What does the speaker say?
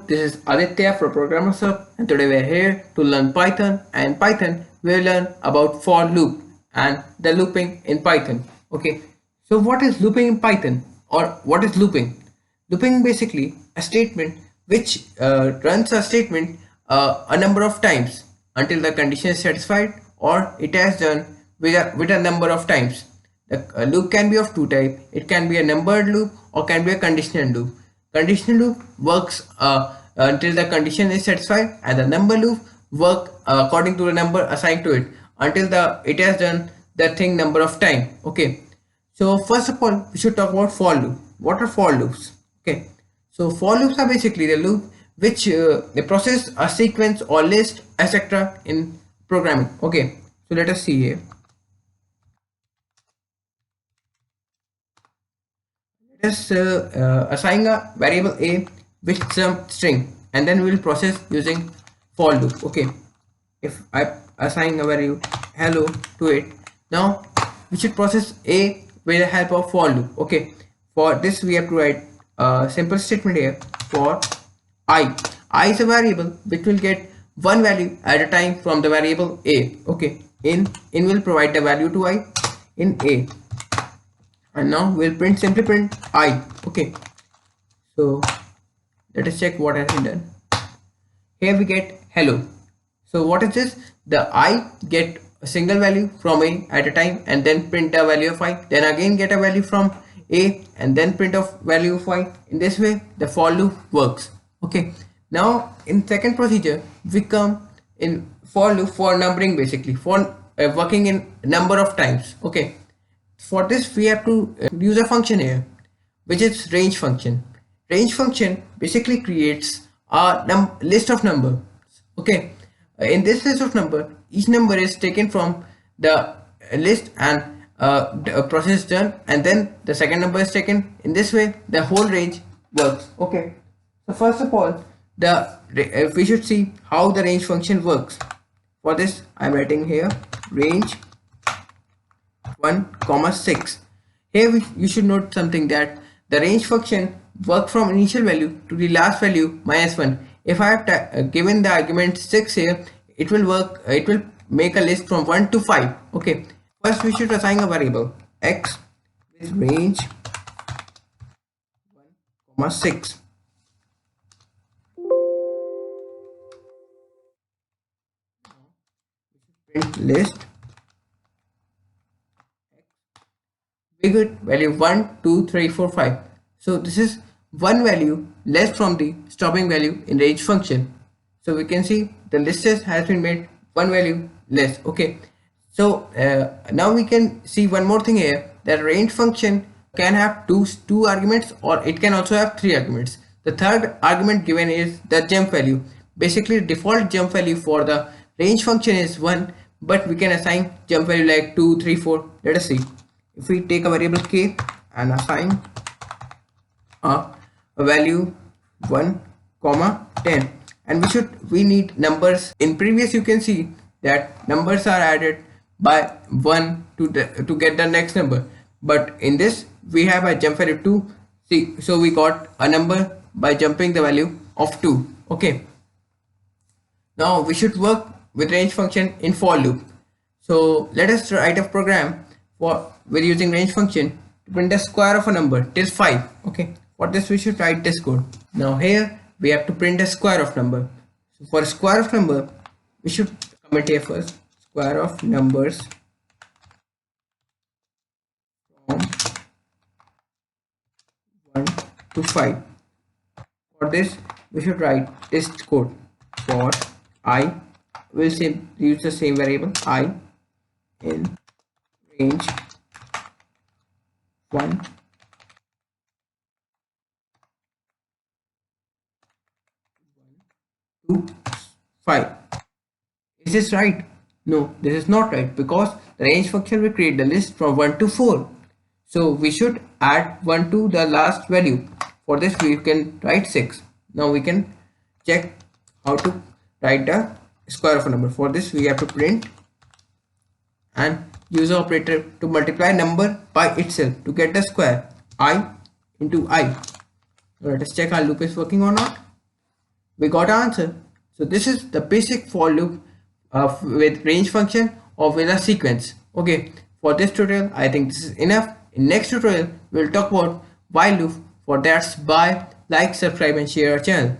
this is Aditya from Programmers Hub, and today we are here to learn Python. And Python, we will learn about for loop and the looping in Python. Okay, so what is looping in Python, or what is looping? Looping basically a statement which runs a statement a number of times until the condition is satisfied, or it has done with a number of times. The loop can be of two types. It can be a numbered loop or can be a conditional loop. Conditional loop works until the condition is satisfied, and the number loop work according to the number assigned to it until it has done the thing number of time. Okay. So first of all, we should talk about for loop. What are for loops? Okay. So for loops are basically the loop which they process a sequence or list etc. in programming. Okay. So let us see here. Let us assign a variable a with some string, and then we will process using for loop. Okay, if I assign a value hello to it, now we should process a with the help of for loop. Okay, for this we have to write a simple statement here. For I is a variable which will get one value at a time from the variable a. Okay, in will provide the value to I in a, and now we'll simply print I. Okay, so let us check what has been done. Here we get hello. So what is this? The I get a single value from a at a time and then print the value of I, then again get a value from a and then print of value of I. In this way the for loop works. Okay, now in second procedure we come in for loop for numbering, basically for working in number of times. Okay, for this we have to use a function here which is range function. Range function basically creates a list of numbers. Okay, in this list of number, each number is taken from the list and the process done, and then the second number is taken. In this way the whole range works. Okay, so first of all we should see how the range function works. For this I'm writing here range 1,6. Here you should note something, that the range function work from initial value to the last value minus 1. If I have given the argument 6 here, it will work. It will make a list from 1 to 5. Okay, first we should assign a variable x with range 1,6. Print list we get value 1 2 3 4 5. So this is one value less from the stopping value in range function. So we can see the list has been made one value less. Okay, so now we can see one more thing here, that range function can have two arguments, or it can also have three arguments. The third argument given is the jump value. Basically default jump value for the range function is 1, but we can assign jump value like 2 3 4. Let us see. If we take a variable k and assign a value 1, 10, and we need numbers. In previous you can see that numbers are added by 1 to get the next number, but in this we have a jump value 2. See, so we got a number by jumping the value of 2. Okay, now we should work with range function in for loop. So let us write a program with using range function to print the square of a number till 5. Okay, for this we should write this code. Now here we have to print the square of number. So for square of number we should comment here first square of numbers from 1 to 5. For this we should write this code. For I will use the same variable I in range 1 to 5. Is this right? No, this is not right, because the range function will create the list from 1 to 4. So we should add 1 to the last value. For this we can write 6. Now we can check how to write the square of a number. For this we have to print and use the operator to multiply number by itself to get the square. I into I. Let us check our loop is working or not. we got our answer. So this is the basic for loop with range function or with a sequence. Okay, for this tutorial I think this is enough. In next tutorial we'll talk about while loop. For that's bye, like, subscribe and share our channel.